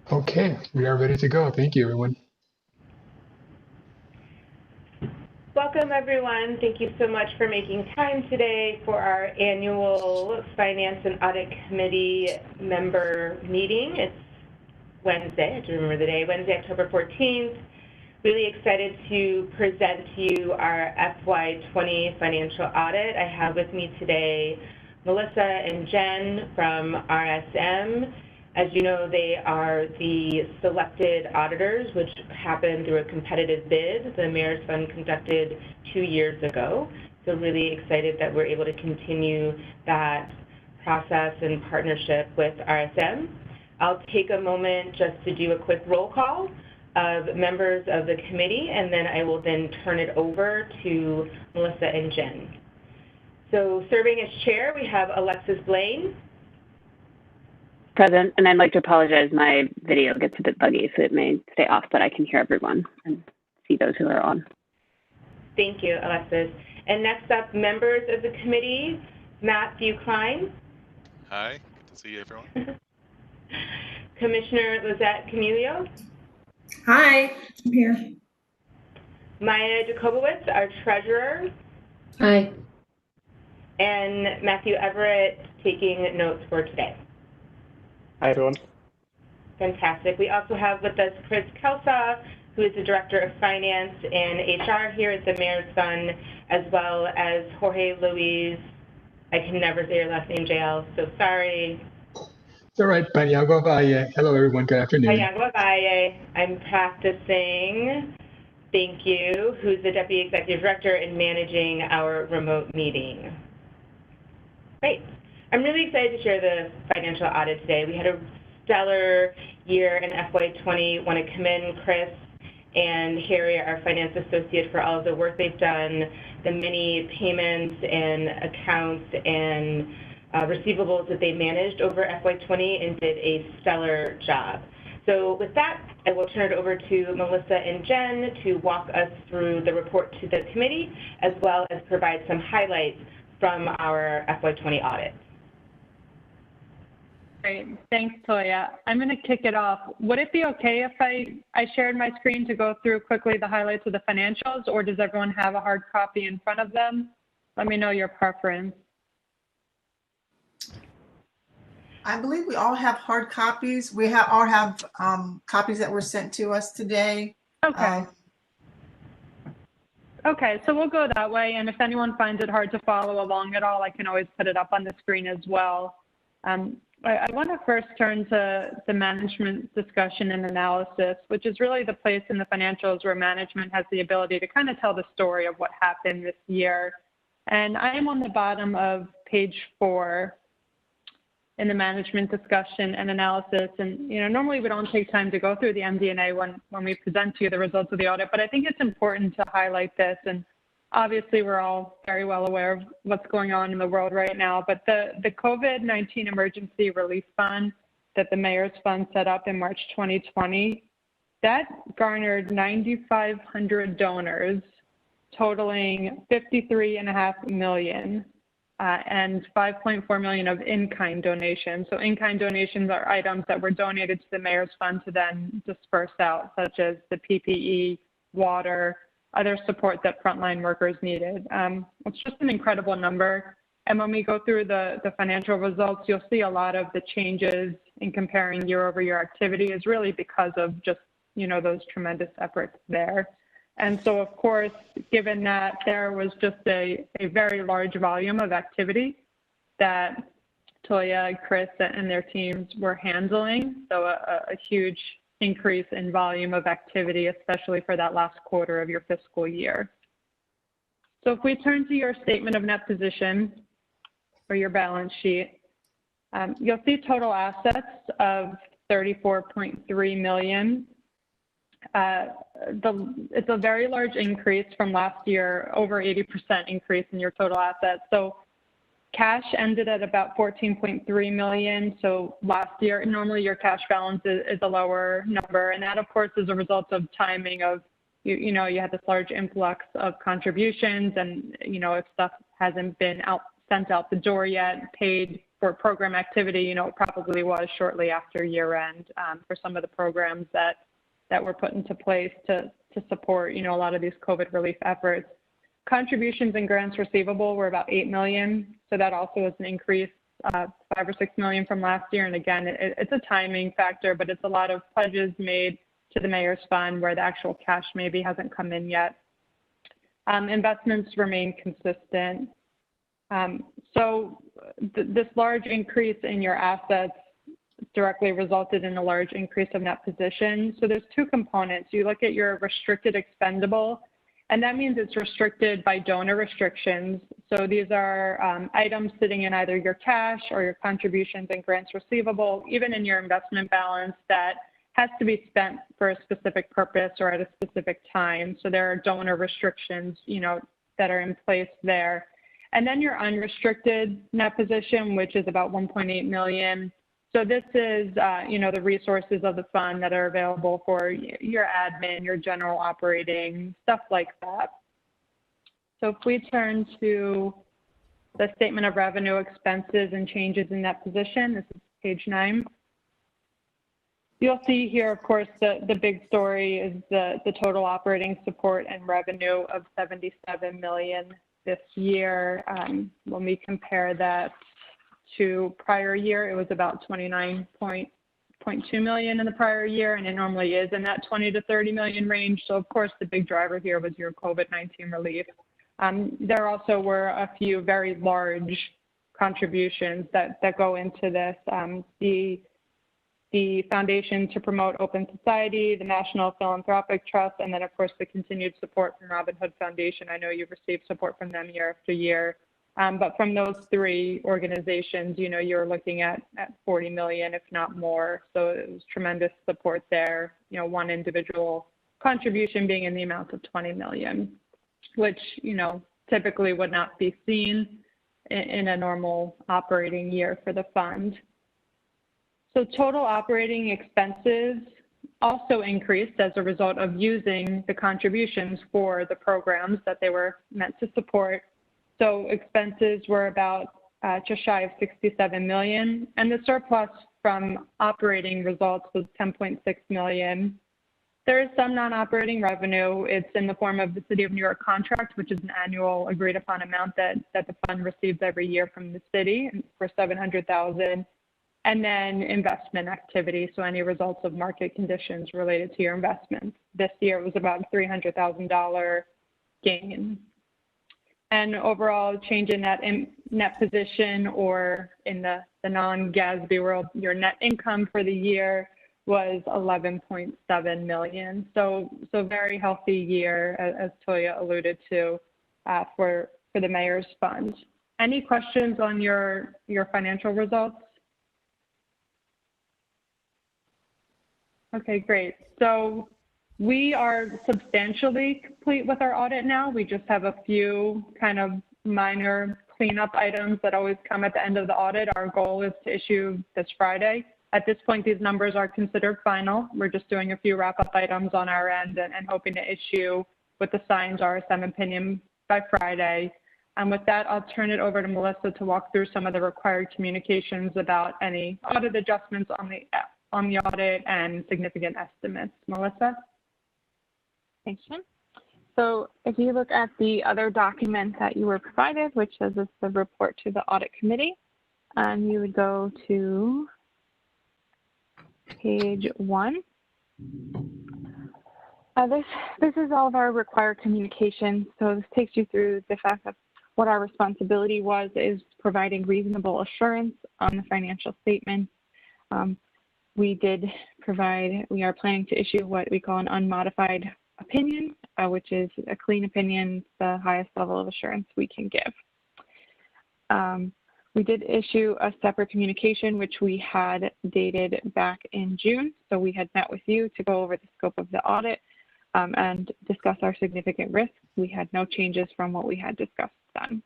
Okay, we are ready to go. Thank you, everyone. Welcome, everyone. Thank you so much for making time today for our annual Finance and Audit Committee member meeting. It's Wednesday, I have to remember the day, Wednesday, October 14th. Really excited to present to you our FY20 financial audit. I have with me today Melissa and Jen from RSM. As you know, they are the selected auditors, which happened through a competitive bid the Mayor's Fund conducted 2 years ago. So really excited that we're able to continue that process and partnership with RSM. I'll take a moment just to do a quick roll call of members of the committee, and then I will then turn it over to Melissa and Jen. So serving as chair, we have Alexis Blaine. Present, and I'd like to apologize. My video gets a bit buggy, so it may stay off, but I can hear everyone and see those who are on. Thank you, Alexis. And next up, members of the committee, Matthew Klein. Hi, good to see everyone. Commissioner Lizette Camilio. Hi, I'm here. Maya Jacobowitz, our treasurer. Hi. And Matthew Everett taking notes for today. Hi, everyone. Fantastic. We also have with us Chris Kelsa, who is the Director of Finance and HR here at the Mayor's Fund, as well as Jorge Luis. I can never say your last name, JL, so sorry. It's all right, Paniagua Valle. Hello, everyone. Good afternoon. Paniagua Valle. I'm practicing. Thank you. Who's the Deputy Executive Director and managing our remote meeting. Great. I'm really excited to share the financial audit today. We had a stellar year in FY20. Want to commend Chris and Harry, our finance associate, for all of the work they've done, the many payments and accounts and receivables that they managed over FY20 and did a stellar job. So with that, I will turn it over to Melissa and Jen to walk us through the report to the committee, as well as provide some highlights from our FY20 audit. Great. Thanks, Toya. I'm going to kick it off. Would it be okay if I shared my screen to go through quickly the highlights of the financials, or does everyone have a hard copy in front of them? Let me know your preference. I believe we all have hard copies. We all have copies that were sent to us today. Okay. Okay, so we'll go that way. And if anyone finds it hard to follow along at all, I can always put it up on the screen as well. I want to first turn to the management discussion and analysis, which is really the place in the financials where management has the ability to kind of tell the story of what happened this year. And I am on the bottom of page 4 in the management discussion and analysis. And, you know, normally we don't take time to go through the MD&A when we present to you the results of the audit, but I think it's important to highlight this. And obviously, we're all very well aware of what's going on in the world right now, but the COVID-19 Emergency Relief Fund that the Mayor's Fund set up in March 2020, that garnered 9,500 donors, totaling $53.5 million, and $5.4 million of in-kind donations. So in-kind donations are items that were donated to the Mayor's Fund to then disperse out, such as the PPE, water, other support that frontline workers needed. It's just an incredible number. And when we go through the financial results, you'll see a lot of the changes in comparing year-over-year activity is really because of just, you know, those tremendous efforts there. And so, of course, given that there was just a very large volume of activity that Toya, Chris, and their teams were handling, so a huge increase in volume of activity, especially for that last quarter of your fiscal year. So if we turn to your statement of net position or your balance sheet, you'll see total assets of $34.3 million. It's a very large increase from last year, over 80% increase in your total assets. So Cash ended at about 14.3 million. So last year, normally your cash balance is a lower number. And that, of course, is a result of timing of, you know, you had this large influx of contributions and, you know, if stuff hasn't been sent out the door yet, paid for program activity, you know, it probably was shortly after year end for some of the programs that were put into place to support, you know, a lot of these COVID relief efforts. Contributions and grants receivable were about 8 million. So that also was an increase, 5 or 6 million from last year. And again, it's a timing factor, but it's a lot of pledges made to the mayor's fund where the actual cash maybe hasn't come in yet. Investments remain consistent. So this large increase in your assets directly resulted in a large increase of net position. So there's two components. You look at your restricted expendable, and that means it's restricted by donor restrictions. So these are items sitting in either your cash or your contributions and grants receivable, even in your investment balance that has to be spent for a specific purpose or at a specific time. So there are donor restrictions, you know, that are in place there. And then your unrestricted net position, which is about 1.8 million. So this is, you know, the resources of the fund that are available for your admin, your general operating, stuff like that. So if we turn to the statement of revenue, expenses, and changes in that position, this is page 9. You'll see here, of course, the big story is the total operating support and revenue of 77 million this year. When we compare that to prior year, it was about 29.2 million in the prior year, and it normally is in that 20 to 30 million range. So of course, the big driver here was your COVID-19 relief. There also were a few very large contributions that go into this. The Foundation to Promote Open Society, the National Philanthropic Trust, and then of course the continued support from Robin Hood Foundation. I know you've received support from them year after year. But from those three organizations, you know, you're looking at 40 million, if not more. So it was tremendous support there. You know, one individual contribution being in the amount of 20 million, which, you know, typically would not be seen in a normal operating year for the fund. So total operating expenses also increased as a result of using the contributions for the programs that they were meant to support. So expenses were about just shy of 67 million, and the surplus from operating results was 10.6 million. There is some non-operating revenue. It's in the form of the City of New York contract, which is an annual agreed upon amount that the fund receives every year from the city for 700,000, and then investment activity. So any results of market conditions related to your investments. This year it was about a $300,000 gain. And overall change in that net position, or in the non-GASB world, your net income for the year was 11.7 million. So very healthy year, as Toya alluded to, for the mayor's fund. Any questions on your financial results? Okay, great. So we are substantially complete with our audit now. We just have a few kind of minor cleanup items that always come at the end of the audit. Our goal is to issue this Friday. At this point, these numbers are considered final. We're just doing a few wrap-up items on our end and hoping to issue with the signed RSM opinion by Friday. And with that, I'll turn it over to Melissa to walk through some of the required communications about any audit adjustments on the audit and significant estimates. Melissa? Thanks, Jen. So if you look at the other document that you were provided, which says it's the report to the audit committee, you would go to page 1. This is all of our required communication. So this takes you through the fact that what our responsibility is providing reasonable assurance on the financial statements. We are planning to issue what we call an unmodified opinion, which is a clean opinion, the highest level of assurance we can give. We did issue a separate communication, which we had dated back in June. So we had met with you to go over the scope of the audit and discuss our significant risks. We had no changes from what we had discussed then.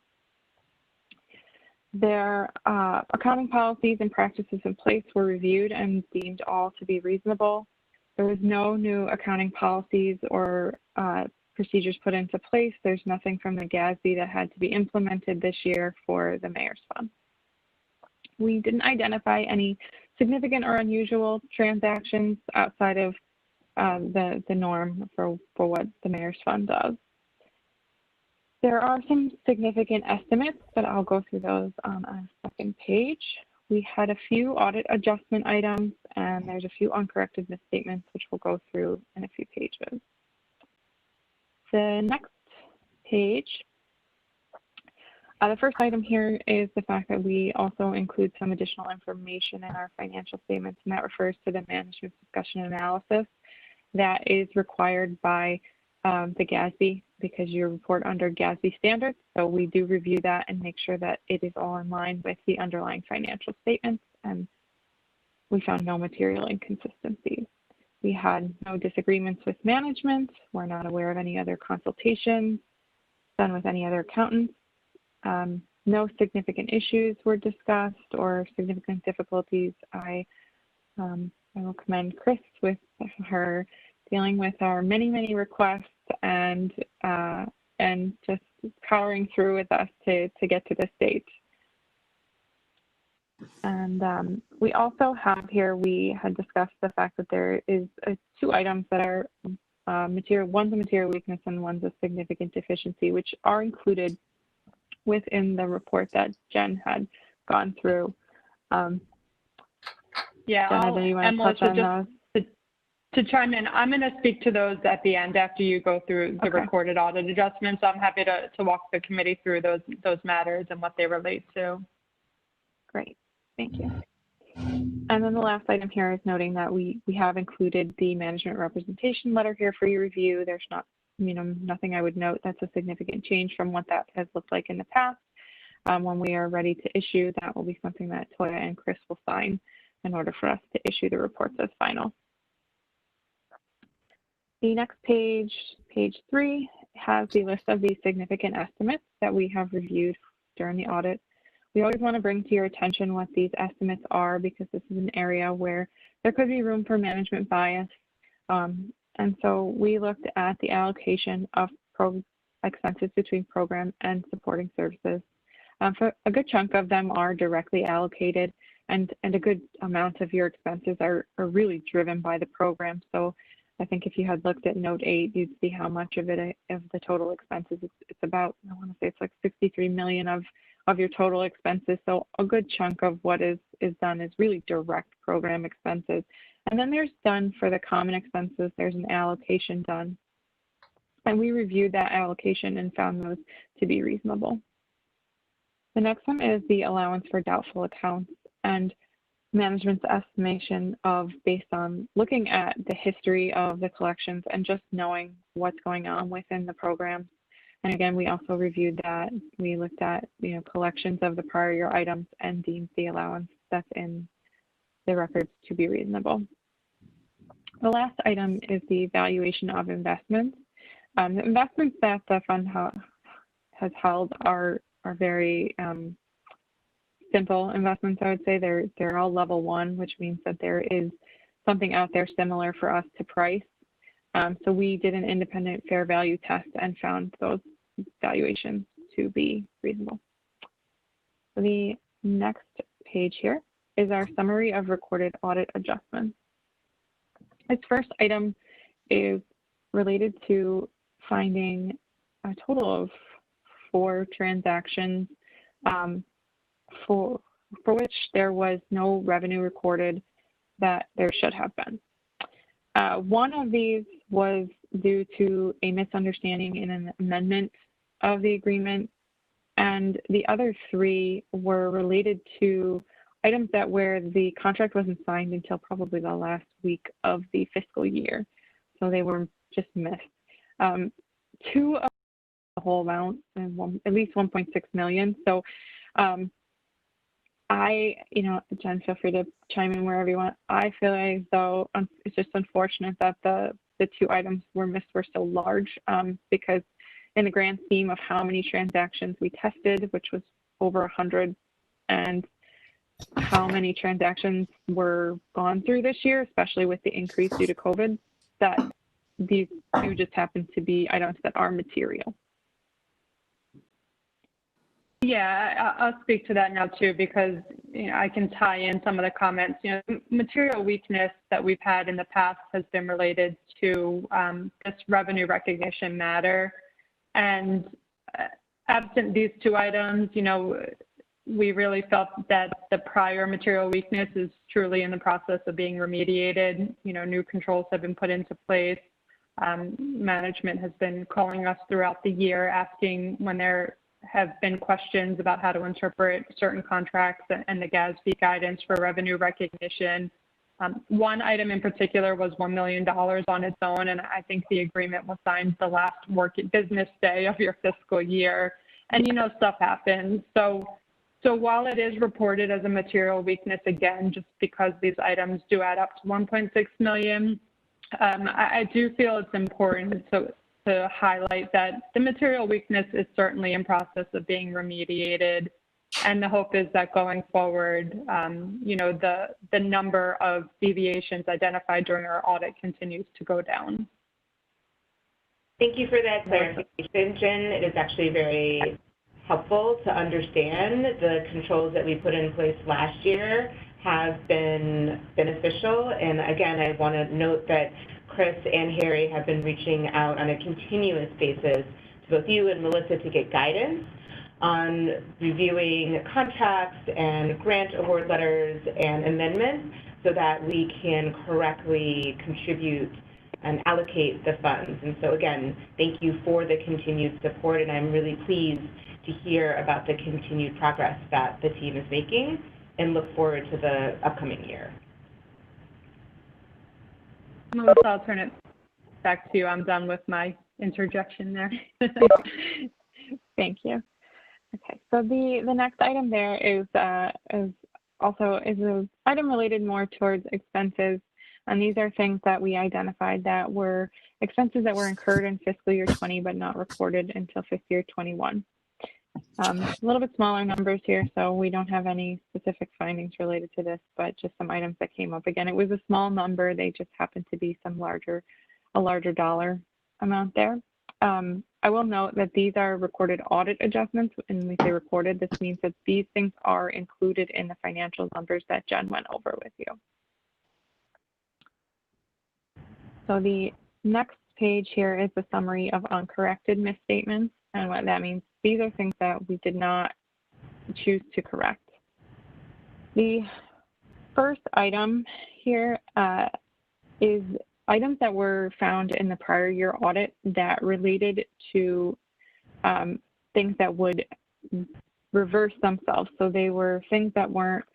Their accounting policies and practices in place were reviewed and deemed all to be reasonable. There was no new accounting policies or procedures put into place. There's nothing from the GASB that had to be implemented this year for the Mayor's Fund. We didn't identify any significant or unusual transactions outside of the norm for what the Mayor's Fund does. There are some significant estimates, but I'll go through those on our second page. We had a few audit adjustment items, and there's a few uncorrected misstatements, which we'll go through in a few pages. The next page, the first item here is the fact that we also include some additional information in our financial statements, and that refers to the management discussion analysis that is required by the GASB, because you report under GASB standards. So we do review that and make sure that it is all in line with the underlying financial statements, and we found no material inconsistencies. We had no disagreements with management. We're not aware of any other consultations done with any other accountants. No significant issues were discussed or significant difficulties. I will commend Chris with her dealing with our many requests and just powering through with us to get to this date. And we also have here, we had discussed the fact that there is two items that are one's a material weakness and one's a significant deficiency, which are included within the report that Jen had gone through. Yeah, Jen, Melissa, to chime in, I'm going to speak to those at the end after you go through the recorded audit adjustments. I'm happy to walk the committee through those matters and what they relate to. Great, thank you. And then the last item here is noting that we have included the management representation letter here for your review. There's not, nothing I would note that's a significant change from what that has looked like in the past. When we are ready to issue, that will be something that Toya and Chris will sign in order for us to issue the reports as final. The next page, page 3, has the list of the significant estimates that we have reviewed during the audit. We always want to bring to your attention what these estimates are, because this is an area where there could be room for management bias. And so we looked at the allocation of expenses between program and supporting services. For a good chunk of them are directly allocated, and a good amount of your expenses are really driven by the program. So I think if you had looked at note 8, you'd see how much of it, of the total expenses, it's about, I want to say it's like 63 million of your total expenses. So a good chunk of what is done is really direct program expenses. And then there's done for the common expenses, there's an allocation done. And we reviewed that allocation and found those to be reasonable. The next one is the allowance for doubtful accounts, and management's estimation of, based on looking at the history of the collections and just knowing what's going on within the program. And again, we also reviewed that. We looked at collections of the prior year items and deemed the allowance that's in the records to be reasonable. The last item is the valuation of investments. The investments that the fund has held are very simple investments, I would say. They're all level 1, which means that there is something out there similar for us to price. So we did an independent fair value test and found those valuations to be reasonable. So the next page here is our summary of recorded audit adjustments. Its first item is related to finding a total of 4 transactions for which there was no revenue recorded that there should have been. One of these was due to a misunderstanding in an amendment of the agreement, and the other 3 were related to items that where the contract wasn't signed until probably the last week of the fiscal year. So they were just missed. 2 of the whole amount, and at least 1.6 million. So Jen, feel free to chime in wherever you want. I feel as though it's just unfortunate that the 2 items were missed were so large, because in the grand scheme of how many transactions we tested, which was over 100, and how many transactions were gone through this year, especially with the increase due to COVID, that these two just happen to be items that are material. Yeah, I'll speak to that now too, because I can tie in some of the comments. Material weakness that we've had in the past has been related to this revenue recognition matter, and absent these two items, we really felt that the prior material weakness is truly in the process of being remediated. New controls have been put into place. Management has been calling us throughout the year, asking when there have been questions about how to interpret certain contracts and the GASB guidance for revenue recognition. One item in particular was $1 million on its own, and I think the agreement was signed the last business day of your fiscal year. And stuff happens. So while it is reported as a material weakness, again, just because these items do add up to $1.6 million, I do feel it's important to highlight that the material weakness is certainly in process of being remediated. And the hope is that going forward, the number of deviations identified during our audit continues to go down. Thank you for that clarification, Jen. It is actually very helpful to understand the controls that we put in place last year have been beneficial. And again, I want to note that Chris and Harry have been reaching out on a continuous basis to both you and Melissa to get guidance on reviewing contracts and grant award letters and amendments so that we can correctly contribute and allocate the funds. And so again, thank you for the continued support, and I'm really pleased to hear about the continued progress that the team is making and look forward to the upcoming year. Melissa, I'll turn it back to you. I'm done with my interjection there. Thank you. Okay, so the next item there is an item related more towards expenses, and these are things that we identified that were expenses that were incurred in fiscal year 20 but not recorded until fiscal year 21. A little bit smaller numbers here, so we don't have any specific findings related to this, but just some items that came up. Again, it was a small number. They just happened to be a larger dollar amount there. I will note that these are recorded audit adjustments, and when we say recorded, this means that these things are included in the financial numbers that Jen went over with you. So the next page here is the summary of uncorrected misstatements, and what that means. These are things that we did not choose to correct. The first item here is items that were found in the prior year audit that related to things that would reverse themselves. So they were things that weren't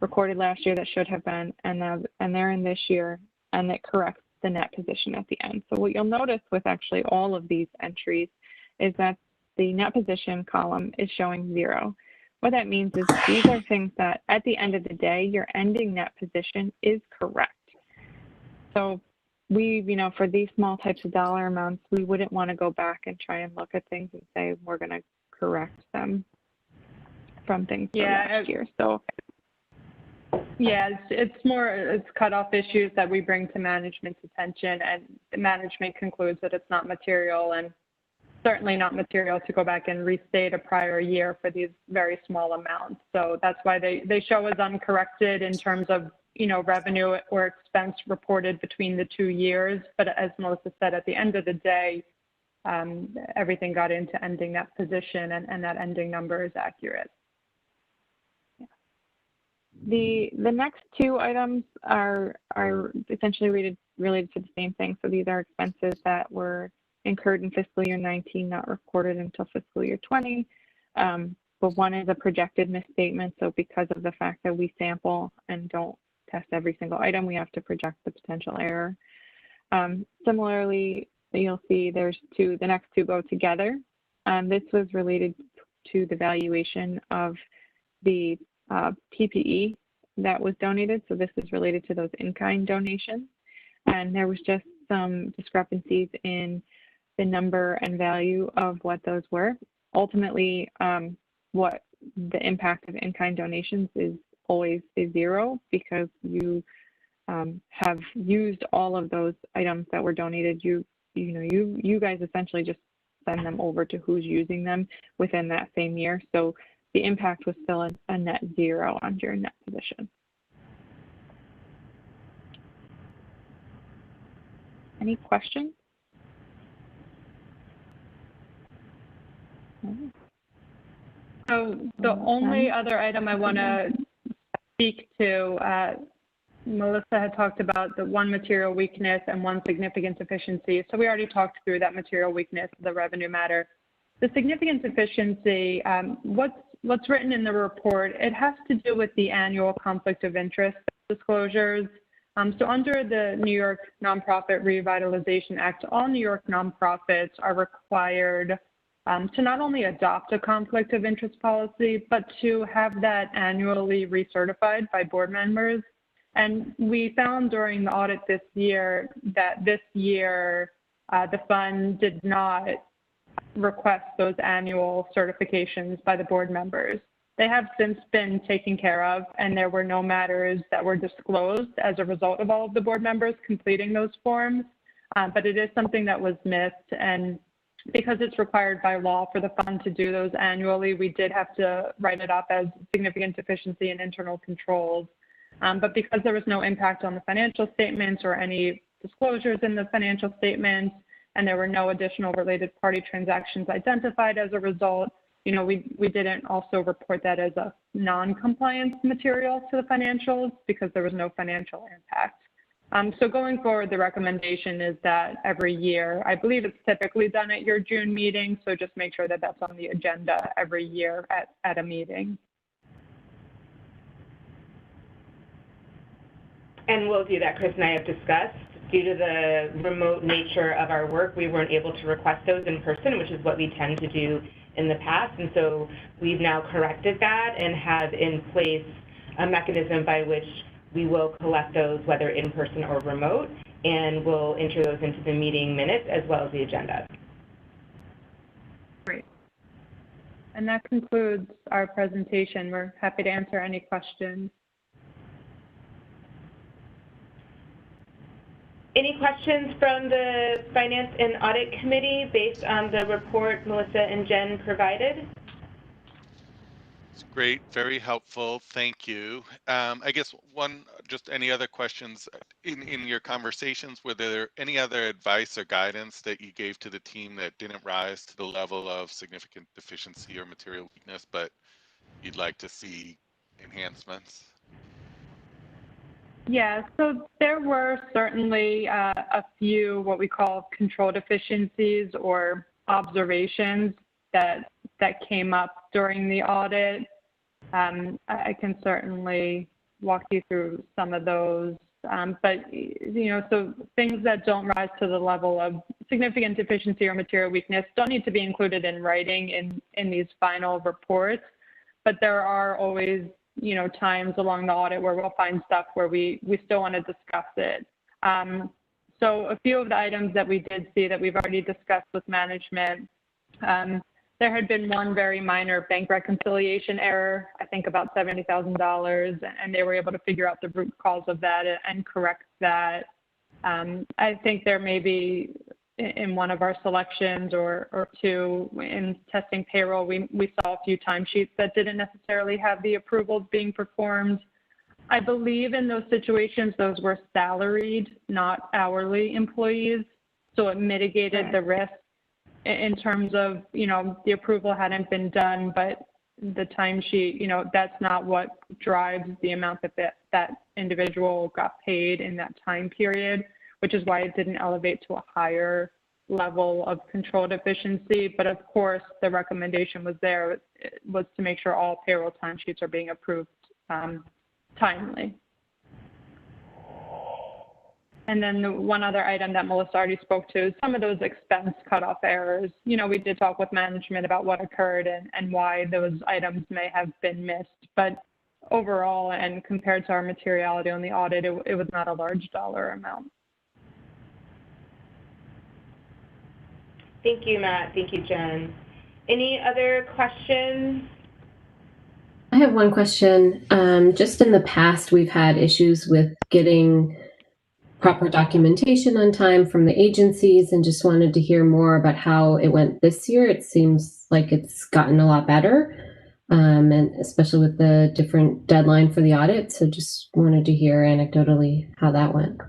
recorded last year that should have been, and they're in this year, and it corrects the net position at the end. So what you'll notice with actually all of these entries is that the net position column is showing 0. What that means is these are things that at the end of the day, your ending net position is correct. So we, for these small types of dollar amounts, we wouldn't want to go back and try and look at things and say we're going to correct them from things from last year. So yeah, it's cutoff issues that we bring to management's attention, and the management concludes that it's not material, and certainly not material to go back and restate a prior year for these very small amounts. So that's why they show as uncorrected in terms of revenue or expense reported between the 2 years. But as Melissa said, at the end of the day, everything got into ending that position, and that ending number is accurate. Yeah. The next two items are essentially related to the same thing. So these are expenses that were incurred in fiscal year 19, not recorded until fiscal year 20. But one is a projected misstatement. So because of the fact that we sample and don't test every single item, we have to project the potential error. Similarly, you'll see the next two go together. This was related to the valuation of the PPE that was donated. So this is related to those in-kind donations. And there was just some discrepancies in the number and value of what those were. Ultimately, what the impact of in-kind donations is always a zero because you have used all of those items that were donated. You guys essentially just send them over to who's using them within that same year. So the impact was still a net zero on your net position. Any questions? So the only other item I want to speak to, Melissa had talked about the one material weakness and one significant deficiency. So we already talked through that material weakness, the revenue matter. The significant deficiency, what's written in the report, it has to do with the annual conflict of interest disclosures. So under the New York Nonprofit Revitalization Act, all New York nonprofits are required to not only adopt a conflict of interest policy, but to have that annually recertified by board members. And we found during the audit this year that this year the fund did not request those annual certifications by the board members. They have since been taken care of, and there were no matters that were disclosed as a result of all of the board members completing those forms. But it is something that was missed, and because it's required by law for the fund to do those annually, we did have to write it up as significant deficiency in internal controls. But because there was no impact on the financial statements or any disclosures in the financial statements, and there were no additional related party transactions identified as a result, we didn't also report that as a non-compliance material to the financials because there was no financial impact. So going forward, the recommendation is that every year, I believe it's typically done at your June meeting, so just make sure that that's on the agenda every year at a meeting. And we'll do that. Chris and I have discussed. Due to the remote nature of our work, we weren't able to request those in person, which is what we tend to do in the past. And so we've now corrected that and have in place a mechanism by which we will collect those, whether in person or remote, and we'll enter those into the meeting minutes as well as the agenda. Great. And that concludes our presentation. We're happy to answer any questions. Any questions from the Finance and Audit Committee based on the report Melissa and Jen provided? It's great, very helpful. Thank you. I guess just any other questions in your conversations? Were there any other advice or guidance that you gave to the team that didn't rise to the level of significant deficiency or material weakness, but you'd like to see enhancements? Yeah, so there were certainly a few what we call control deficiencies or observations that came up during the audit. I can certainly walk you through some of those, but so things that don't rise to the level of significant deficiency or material weakness don't need to be included in writing in these final reports, but there are always times along the audit where we'll find stuff where we still want to discuss it. So a few of the items that we did see that we've already discussed with management, there had been one very minor bank reconciliation error, I think about $70,000, and they were able to figure out the root cause of that and correct that. I think there may be in one of our selections or two in testing payroll, we saw a few timesheets that didn't necessarily have the approvals being performed. I believe in those situations, those were salaried, not hourly employees. So it mitigated the risk in terms of, the approval hadn't been done, but the timesheet, that's not what drives the amount that individual got paid in that time period, which is why it didn't elevate to a higher level of control deficiency. But of course, the recommendation was to make sure all payroll timesheets are being approved timely. And then the one other item that Melissa already spoke to is some of those expense cutoff errors. We did talk with management about what occurred and why those items may have been missed. But overall, and compared to our materiality on the audit, it was not a large dollar amount. Thank you, Matt. Thank you, Jen. Any other questions I have one question. Just in the past, we've had issues with getting proper documentation on time from the agencies, and just wanted to hear more about how it went this year. It seems like it's gotten a lot better, and especially with the different deadline for the audit. So just wanted to hear anecdotally how that went.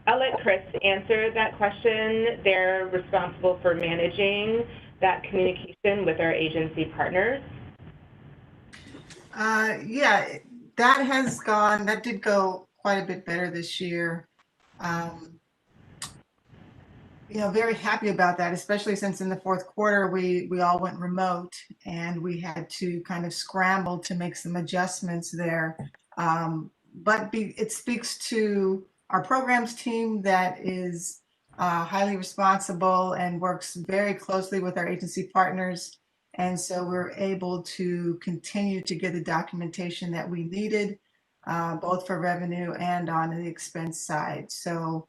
I'll let Chris answer that question. They're responsible for managing that communication with our agency partners. Yeah, that did go quite a bit better this year. Very happy about that, especially since in the fourth quarter, we all went remote and we had to kind of scramble to make some adjustments there. But it speaks to our programs team that is highly responsible and works very closely with our agency partners. And so we're able to continue to get the documentation that we needed, both for revenue and on the expense side. So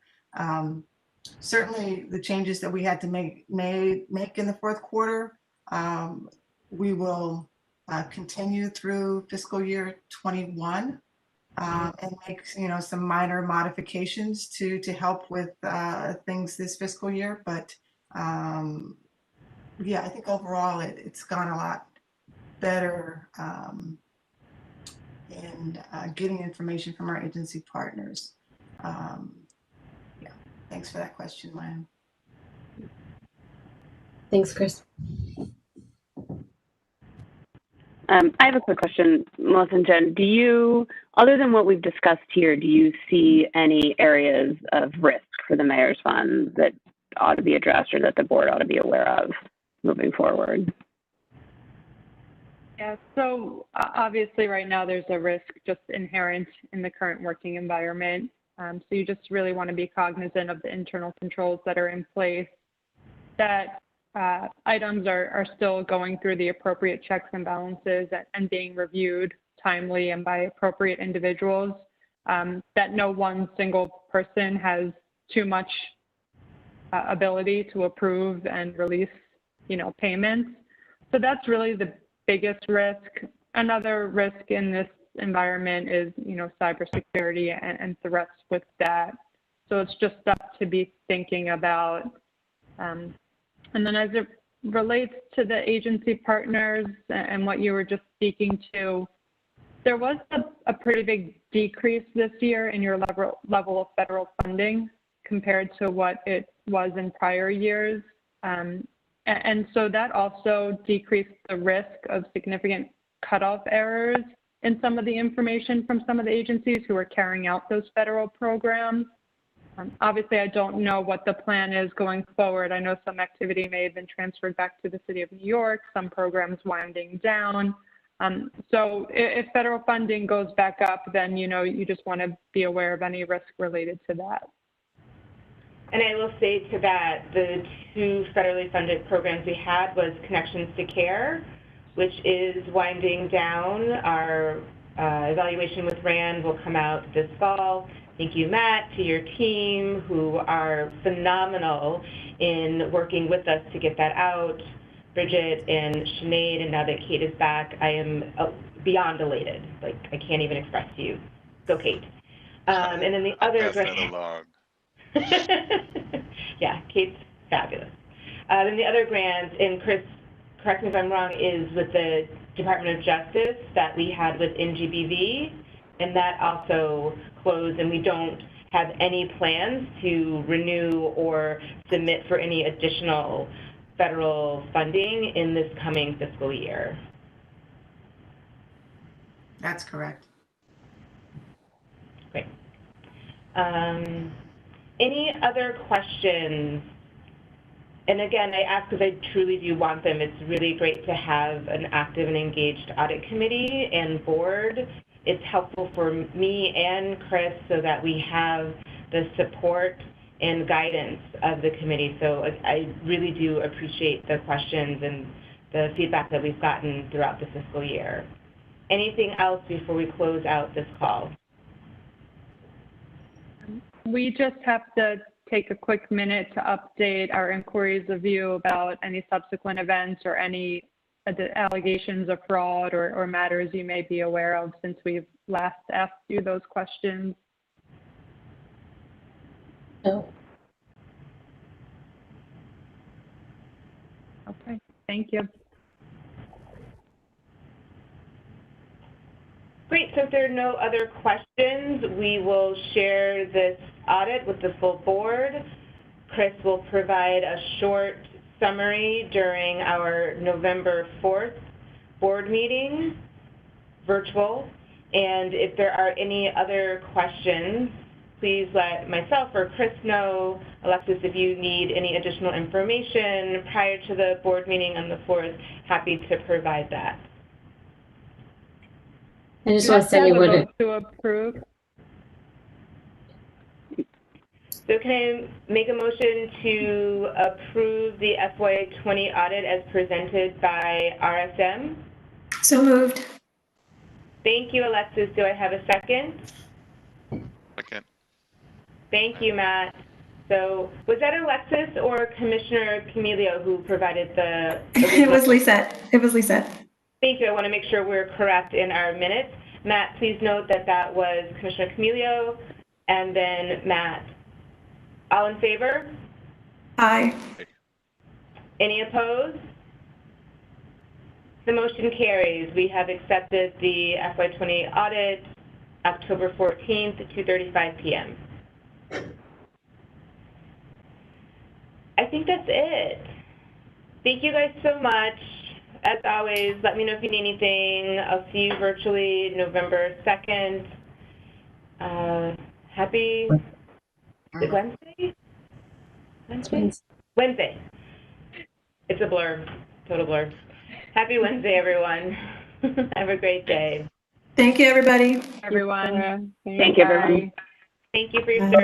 certainly the changes that we had to make in the fourth quarter, we will continue through fiscal year 21 and make some minor modifications to help with things this fiscal year. But yeah, I think overall it's gone a lot better in getting information from our agency partners. Yeah, thanks for that question, Maya. Thanks, Chris. I have a quick question, Melissa and Jen. Do you, other than what we've discussed here, do you see any areas of risk for the mayor's fund that ought to be addressed or that the board ought to be aware of moving forward? Yeah, so obviously right now there's a risk just inherent in the current working environment. So you just really want to be cognizant of the internal controls that are in place, that items are still going through the appropriate checks and balances and being reviewed timely and by appropriate individuals, that no one single person has too much ability to approve and release, payments. So that's really the biggest risk. Another risk in this environment is, cybersecurity and threats with that. So it's just stuff to be thinking about. And then as it relates to the agency partners and what you were just speaking to, there was a pretty big decrease this year in your level of federal funding compared to what it was in prior years. And so that also decreased the risk of significant cutoff errors in some of the information from some of the agencies who are carrying out those federal programs. Obviously, I don't know what the plan is going forward. I know some activity may have been transferred back to the City of New York, some programs winding down. So if federal funding goes back up, then, you just want to be aware of any risk related to that. And I will say to that, the two federally funded programs we had was Connections to Care, which is winding down. Our evaluation with RAND will come out this fall. Thank you, Matt, to your team, who are phenomenal in working with us to get that out. Bridget and Sinead, and now that Kate is back, I am beyond elated. Like, I can't even express to you. Go, Kate. And then the other grant. Yeah, Kate's fabulous. Then the other grant, and Chris, correct me if I'm wrong, is with the Department of Justice that we had with NGBV, and that also closed, and we don't have any plans to renew or submit for any additional federal funding in this coming fiscal year. That's correct. Great. Any other questions? And again, I ask because I truly do want them. It's really great to have an active and engaged audit committee and board. It's helpful for me and Chris so that we have the support and guidance of the committee. So I really do appreciate the questions and the feedback that we've gotten throughout the fiscal year. Anything else before we close out this call? We just have to take a quick minute to update our inquiries of you about any subsequent events or any allegations of fraud or matters you may be aware of since we've last asked you those questions? No. Okay, thank you. Great, so if there are no other questions, we will share this audit with the full board. Chris will provide a short summary during our November 4th board meeting, virtual. And if there are any other questions, please let myself or Chris know. Alexis, if you need any additional information prior to the board meeting on the 4th, happy to provide that. I just want to say what to approve. So can I make a motion to approve the FY20 audit as presented by RSM? So moved. Thank you, Alexis. Do I have a second? Second. Thank you, Matt. So was that Alexis or Commissioner Camilio who provided the It was Lisette. It was Lisette. Thank you. I want to make sure we're correct in our minutes. Matt, please note that that was Commissioner Camilio and then Matt. All in favor? Aye. Any opposed? The motion carries. We have accepted the FY20 audit October 14th at 2:35 p.m. I think that's it. Thank you guys so much. As always, let me know if you need anything. I'll see you virtually November 2nd. Happy Wednesday? Wednesday. It's a blur, total blur. Happy Wednesday, everyone. Have a great day. Thank you, everybody. Everyone. Thank you, everyone. Thank you for your service.